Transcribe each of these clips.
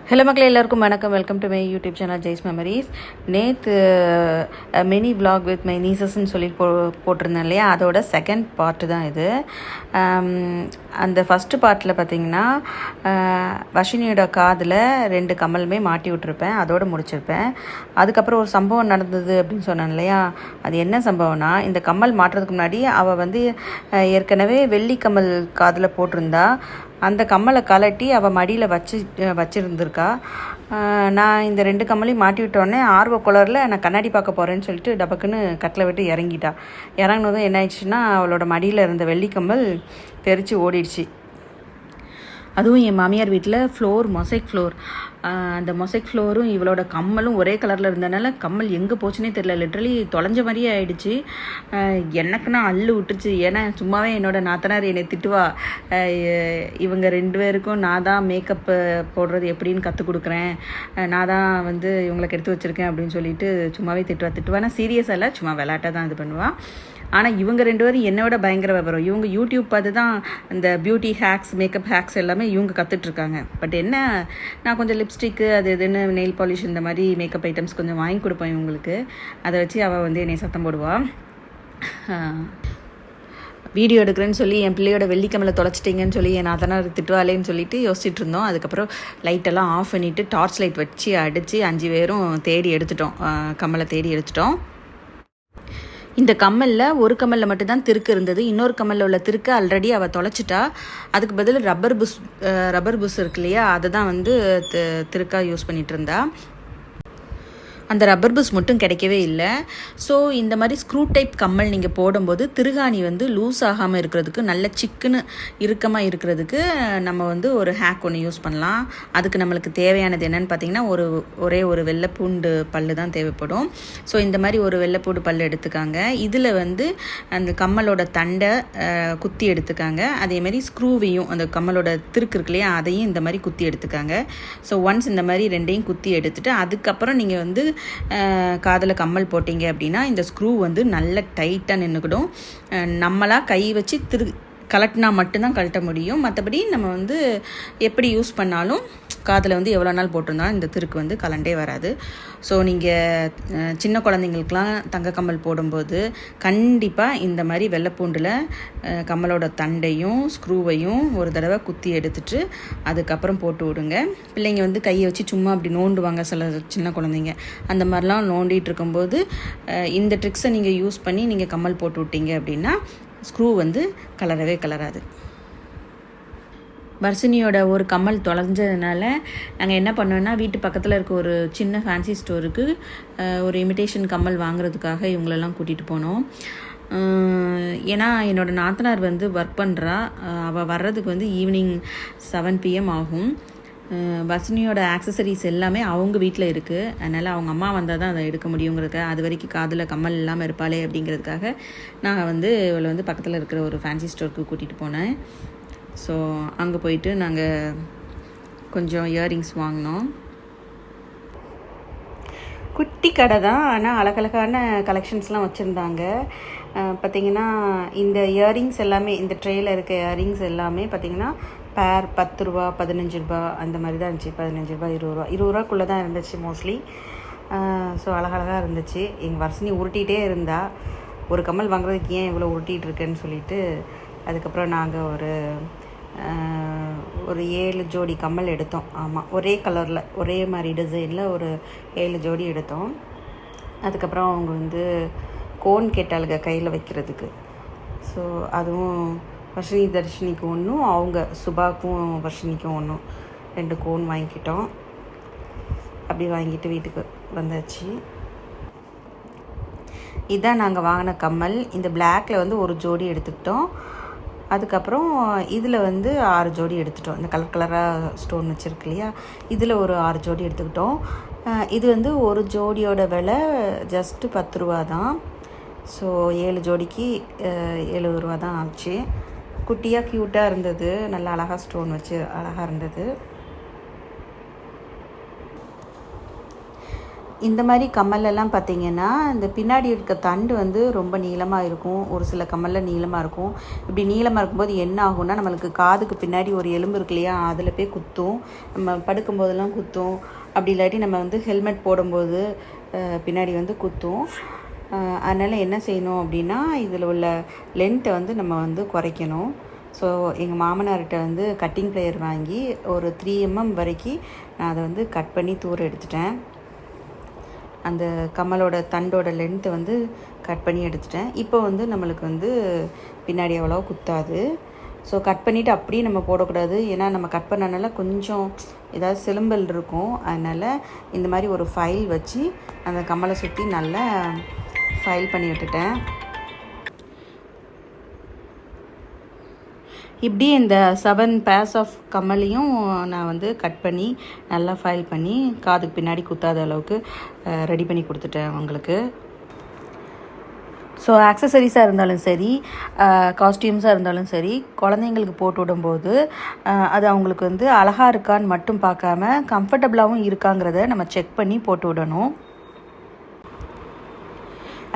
Hello மக்களே, எல்லாருக்கும் வணக்கம். Welcome to my YouTube channel Jai's memories. நேற்று மினி விலாக் வித் மை நீசஸ்ன்னு சொல்லி போட்டிருந்தேன் இல்லையா, அதோட செகண்ட் பார்ட்டு தான் இது. அந்த ஃபஸ்ட்டு பார்ட்டில் பார்த்திங்கன்னா வர்ஷினியோட காதில் 2 கம்மலுமே மாட்டி விட்டுருப்பேன், அதோடு முடிச்சிருப்பேன். அதுக்கப்புறம் ஒரு சம்பவம் நடந்தது அப்படின்னு சொன்னேன் இல்லையா, அது என்ன சம்பவம்னா, இந்த கம்மல் மாட்டுறதுக்கு முன்னாடி அவள் ஏற்கனவே வெள்ளி கம்மல் காதில் போட்டிருந்தா. அந்த கம்மலை கலட்டி அவள் மடியில் வச்சுருந்துருக்கா. நான் இந்த 2 கம்மலையும் மாட்டி விட்டோடனே ஆர்வ குளரில் நான் கண்ணாடி பார்க்க போகிறேன்னு சொல்லிட்டு டபக்குன்னு கட்டில் விட்டு இறங்கிட்டா. இறங்கினதும் என்ன ஆயிடுச்சுன்னா, அவளோட மடியில் இருந்த வெள்ளிக்கம்மல் தெரித்து ஓடிடுச்சு. அதுவும் என் மாமியார் வீட்டில் மொசைக் ஃப்ளோர். அந்த மொசைக் ஃப்ளோரும் இவளோட கம்மலும் ஒரே கலரில் இருந்ததுனால கம்மல் எங்கே போச்சுன்னே தெரியல. லிட்ரலி தொலைஞ்ச மாதிரியே ஆயிடுச்சு. எனக்குன்னா அள்ளு விட்டுருச்சு. ஏன்னா சும்மாவே என்னோட நாத்தனார் என்னை திட்டுவா, இவங்க 2 பேருக்கும் நான் தான் மேக்கப்பு போடுறது எப்படின்னு கற்றுக் கொடுக்குறேன், நான் தான் இவங்களுக்கு எடுத்து வச்சுருக்கேன் அப்படின்னு சொல்லிட்டு சும்மாவே திட்டுவானா. சீரியஸாக இல்லை, சும்மா விளையாட்டாக தான் இது பண்ணுவாள். ஆனால் இவங்க 2 பேரும் என்னோட பயங்கர விவரம். இவங்க யூடியூப் பார்த்து தான் இந்த பியூட்டி ஹேக்ஸ், மேக்கப் ஹேக்ஸ் எல்லாமே இவங்க கற்றுட்ருக்காங்க. பட் என்ன, நான் கொஞ்சம் லிப்ஸ்டிக்கு அது இதுன்னு நெயில் பாலிஷ் இந்த மாதிரி மேக்கப் ஐட்டம்ஸ் கொஞ்சம் வாங்கி கொடுப்பேன் இவங்களுக்கு. அதை வச்சு அவள் என்னை சத்தம் போடுவாள். வீடியோ எடுக்கிறேன்னு சொல்லி என் பிள்ளையோட வெள்ளிக்கம்மலை தொலைச்சிட்டிங்கன்னு சொல்லி என் அதனால் திட்டுவாளேன்னு சொல்லிட்டு யோசிச்சுட்டு இருந்தோம். அதுக்கப்புறம் லைட்டெல்லாம் ஆஃப் பண்ணிவிட்டு டார்ச் லைட் வச்சு அடித்து 5 பேரும் தேடி எடுத்துட்டோம், கம்மலை தேடி எடுத்துட்டோம். இந்த கம்மலில் ஒரு கம்மலில் மட்டும்தான் திருக்கு இருந்தது. இன்னொரு கம்மலில் உள்ள திருக்கு ஆல்ரெடி அவள் தொலைச்சிட்டா. அதுக்கு பதில் ரப்பர் புஷ் இருக்கு இல்லையா, அதை தான் திருக்காக யூஸ் பண்ணிகிட்டு இருந்தா. அந்த ரப்பர் புஷ் மட்டும் கிடைக்கவே இல்லை. ஸோ இந்த மாதிரி ஸ்க்ரூ டைப் கம்மல் நீங்கள் போடும்போது திருகாணி லூஸ் ஆகாமல் இருக்கிறதுக்கு, நல்ல சிக்குன்னு இறுக்கமாக இருக்கிறதுக்கு நம்ம ஒரு ஹேக் ஒன்று யூஸ் பண்ணலாம். அதுக்கு நம்மளுக்கு தேவையானது என்னென்னு பார்த்தீங்கன்னா, ஒரே ஒரு வெள்ளைப்பூண்டு பல்லு தான் தேவைப்படும். ஸோ இந்த மாதிரி ஒரு வெள்ளைப்பூண்டு பல் எடுத்துக்காங்க. இதில் அந்த கம்மலோட தண்டை குத்தி எடுத்துக்காங்க. அதேமாதிரி ஸ்க்ரூவையும், அந்த கம்மலோட திருக்கு இருக்கு இல்லையா, அதையும் இந்த மாதிரி குத்தி எடுத்துக்காங்க. ஸோ ஒன்ஸ் இந்த மாதிரி 2ஐயும் குத்தி எடுத்துட்டு அதுக்கப்புறம் நீங்கள் காதில் கம்மல் போட்டிங்க அப்படின்னா இந்த ஸ்க்ரூ நல்ல டைட்டாக நின்றுக்கிடும். நம்மளாக கை வச்சு கலட்டினா மட்டும்தான் கழட்ட முடியும். மற்றபடி நம்ம எப்படி யூஸ் பண்ணாலும் காதில் எவ்வளோ நாள் போட்டிருந்தாலும் இந்த திருக்கு கலண்டே வராது. ஸோ நீங்கள் சின்ன குழந்தைங்களுக்கெலாம் தங்க கம்மல் போடும்போது கண்டிப்பாக இந்த மாதிரி வெள்ளைப்பூண்டில் கம்மலோட தண்டையும் ஸ்க்ரூவையும் ஒரு தடவை குத்தி எடுத்துட்டு அதுக்கப்புறம் போட்டு விடுங்க. பிள்ளைங்க கையை வச்சு சும்மா அப்படி நோண்டுவாங்க, சில சின்ன குழந்தைங்க. அந்த மாதிரிலாம் நோண்டிகிட்டு இருக்கும்போது இந்த ட்ரிக்ஸை நீங்கள் யூஸ் பண்ணி நீங்கள் கம்மல் போட்டு விட்டீங்க அப்படின்னா ஸ்க்ரூ கலரவே கலராது. வர்ஷினியோட ஒரு கம்மல் தொலைஞ்சதுனால நாங்கள் என்ன பண்ணோன்னா, வீட்டு பக்கத்தில் இருக்க ஒரு சின்ன ஃபேன்சி ஸ்டோருக்கு ஒரு இமிட்டேஷன் கம்மல் வாங்குறதுக்காக இவங்களெல்லாம் கூட்டிகிட்டு போனோம். ஏன்னா என்னோடய நாத்தனார் ஒர்க் பண்ணுறா. அவள் வர்றதுக்கு ஈவினிங் 7 PM ஆகும். வர்ஷினியோட ஆக்சசரிஸ் எல்லாமே அவங்க வீட்டில் இருக்குது. அதனால் அவங்க அம்மா வந்தால் தான் அதை எடுக்க முடியுங்கிறதுக்காக, அது வரைக்கும் காதில் கம்மல் இல்லாமல் இருப்பாளே அப்படிங்கிறதுக்காக நான் இவளை பக்கத்தில் இருக்கிற ஒரு ஃபேன்சி ஸ்டோருக்கு கூட்டிகிட்டு போனேன். ஸோ அங்கே போயிட்டு நாங்கள் கொஞ்சம் இயரிங்ஸ் வாங்கினோம். குட்டி கடை தான், ஆனால் அழகழகான கலெக்ஷன்ஸ்லாம் வச்சுருந்தாங்க. பார்த்திங்கன்னா இந்த இயரிங்ஸ் எல்லாமே, இந்த ட்ரேயில் இருக்க இயரிங்ஸ் எல்லாமே பார்த்திங்கன்னா பேர் 10 ரூபா 15 ரூபா அந்த மாதிரி தான் இருந்துச்சு. 15 ரூபா 20 ரூபாக்குள்ளே தான் இருந்துச்சு மோஸ்ட்லி. ஸோ அழகழகாக இருந்துச்சு. எங்கள் வர்ஷினி உருட்டிகிட்டே இருந்தா, ஒரு கம்மல் வாங்குறதுக்கு ஏன் இவ்வளோ உருட்டிகிட்டு இருக்கேன்னு சொல்லிட்டு. அதுக்கப்புறம் நாங்கள் ஒரு 7 ஜோடி கம்மல் எடுத்தோம். ஆமாம், ஒரே கலரில் ஒரே மாதிரி டிசைனில் ஒரு 7 ஜோடி எடுத்தோம். அதுக்கப்புறம் அவங்க கோன் கேட்டாளுங்க கையில் வைக்கிறதுக்கு. ஸோ அதுவும் வர்ஷினி தர்ஷினிக்கு ஒன்றும், அவங்க சுபாக்கும் வர்ஷினிக்கும் ஒன்றும் 2 கோன் வாங்கிக்கிட்டோம். அப்படி வாங்கிட்டு வீட்டுக்கு வந்தாச்சு. இதுதான் நாங்கள் வாங்கின கம்மல். இந்த பிளாக்கில் ஒரு ஜோடி எடுத்துக்கிட்டோம். அதுக்கப்புறம் இதில் 6 ஜோடி எடுத்துட்டோம். இந்த கலர் கலராக ஸ்டோன் வச்சுருக்கு இல்லையா, இதில் ஒரு 6 ஜோடி எடுத்துக்கிட்டோம். இது ஒரு ஜோடியோட விலை ஜஸ்ட்டு 10 ரூபா தான். ஸோ 7 ஜோடிக்கு 70 ரூபா தான் ஆச்சு. குட்டியாக க்யூட்டாக இருந்தது, நல்லா அழகாக ஸ்டோன் வச்சு அழகாக இருந்தது. இந்த மாதிரி கம்மலெல்லாம் பார்த்திங்கன்னா இந்த பின்னாடி இருக்க தண்டு வந்து ரொம்ப நீளமாக இருக்கும், ஒரு சில கம்மலில் நீளமாக இருக்கும். இப்படி நீளமாக இருக்கும்போது என்ன ஆகும்னா நம்மளுக்கு காதுக்கு பின்னாடி ஒரு எலும்பு இருக்கு இல்லையா, அதில் போய் குத்தும், நம்ம படுக்கும்போதெல்லாம் குத்தும். அப்படி இல்லாட்டி நம்ம வந்து ஹெல்மெட் போடும்போது பின்னாடி வந்து குத்தும். அதனால் என்ன செய்யணும் அப்படின்னா இதில் உள்ள லென்த்தை வந்து நம்ம வந்து குறைக்கணும். ஸோ எங்கள் மாமனார்கிட்ட வந்து கட்டிங் ப்ளேயர் வாங்கி ஒரு 3 mm வரைக்கும் நான் அதை வந்து கட் பண்ணி தூர எடுத்துட்டேன். அந்த கம்மலோட தண்டோட லென்த்தை வந்து கட் பண்ணி எடுத்துட்டேன். இப்போ வந்து நம்மளுக்கு வந்து பின்னாடி அவ்வளோ குத்தாது. ஸோ கட் பண்ணிவிட்டு அப்படியே நம்ம போடக்கூடாது, ஏன்னா நம்ம கட் பண்ணனால கொஞ்சம் ஏதாவது சிலம்பல் இருக்கும். அதனால் இந்த மாதிரி ஒரு ஃபைல் வச்சு அந்த கம்மலை சுற்றி நல்லா ஃபைல் பண்ணி விட்டுட்டேன். இப்படி இந்த 7 pairs ஆஃப் கம்மலையும் நான் வந்து கட் பண்ணி நல்லா ஃபைல் பண்ணி காதுக்கு பின்னாடி குத்தாத அளவுக்கு ரெடி பண்ணி கொடுத்துட்டேன் அவங்களுக்கு. ஸோ ஆக்சசரிஸாக இருந்தாலும் சரி, காஸ்டியூம்ஸாக இருந்தாலும் சரி, குழந்தைங்களுக்கு போட்டு விடும்போது அது அவங்களுக்கு வந்து அழகாக இருக்கான்னு மட்டும் பார்க்காம கம்ஃபர்டபுளாகவும் இருக்காங்கிறத நம்ம செக் பண்ணி போட்டு விடணும்.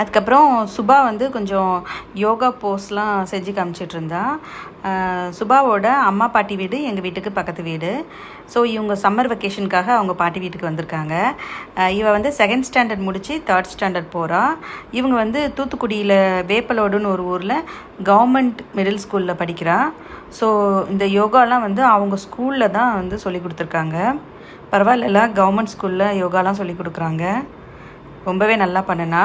அதுக்கப்புறம் சுபா வந்து கொஞ்சம் யோகா போஸ்லாம் செஞ்சு காமிச்சிட்ருந்தா. சுபாவோட அம்மா பாட்டி வீடு எங்கள் வீட்டுக்கு பக்கத்து வீடு. ஸோ இவங்க சம்மர் வெக்கேஷனுக்காக அவங்க பாட்டி வீட்டுக்கு வந்திருக்காங்க. இவ வந்து 2nd ஸ்டாண்டர்ட் முடித்து 3rd ஸ்டாண்டர்ட் போகிறா. இவங்க வந்து தூத்துக்குடியில் வேப்பலோடுன்னு ஒரு ஊரில் கவர்மெண்ட் மிடில் ஸ்கூலில் படிக்கிறா. ஸோ இந்த யோகாலாம் வந்து அவங்க ஸ்கூலில் தான் வந்து சொல்லி கொடுத்துருக்காங்க. பரவாயில்ல, கவர்மெண்ட் ஸ்கூலில் யோகாலாம் சொல்லி கொடுக்குறாங்க. ரொம்பவே நல்லா பண்ணுனா.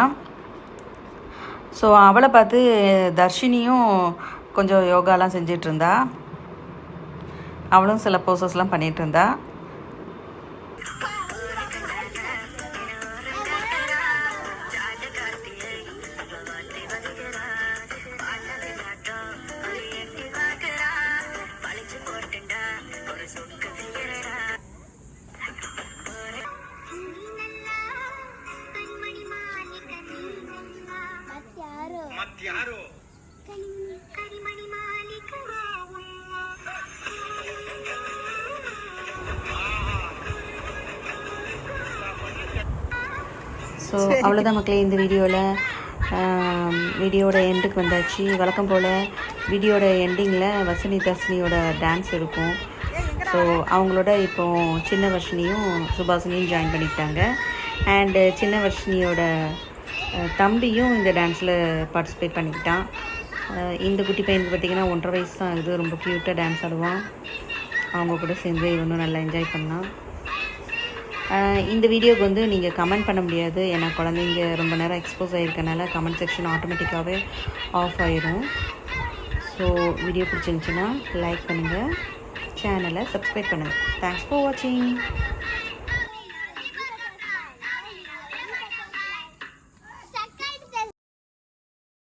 ஸோ அவளை பார்த்து தர்ஷினியும் கொஞ்சம் யோகாலாம் செஞ்சிட்ருந்தா. அவளும் சில போசஸ்லாம் பண்ணிகிட்ருந்தா. ஸோ அவ்வளோதான் மக்களே, இந்த வீடியோவோட எண்டுக்கு வந்தாச்சு. வழக்கம் போல் வீடியோட எண்டிங்கில் வசனி தர்ஷினியோட டான்ஸ் இருக்கும். ஸோ அவங்களோட இப்போது சின்ன வர்ஷினியும் சுபாஷினியும் ஜாயின் பண்ணிக்கிட்டாங்க. அண்டு சின்ன வர்ஷினியோட தம்பியும் இந்த டான்ஸில் பார்ட்டிசிபேட் பண்ணிக்கிட்டான். இந்த குட்டி பையனுக்கு பார்த்திங்கன்னா 1.5 வயசு தான் ஆகுது. ரொம்ப க்யூட்டாக டான்ஸ் ஆடுவான். அவங்க கூட சேர்ந்து இவனும் நல்லா என்ஜாய் பண்ணான். இந்த வீடியோவுக்கு வந்து நீங்கள் கமெண்ட் பண்ண முடியாது, ஏன்னா குழந்தைங்க ரொம்ப நேரம் எக்ஸ்போஸ் ஆகிருக்கனால கமெண்ட் செக்ஷன் ஆட்டோமேட்டிக்காகவே ஆஃப் ஆயிரும். ஸோ வீடியோ பிடிச்சிருந்துச்சின்னா லைக் பண்ணுங்கள், சேனலை சப்ஸ்கிரைப் பண்ணுங்கள். தேங்க்ஸ் ஃபார் வாட்சிங்.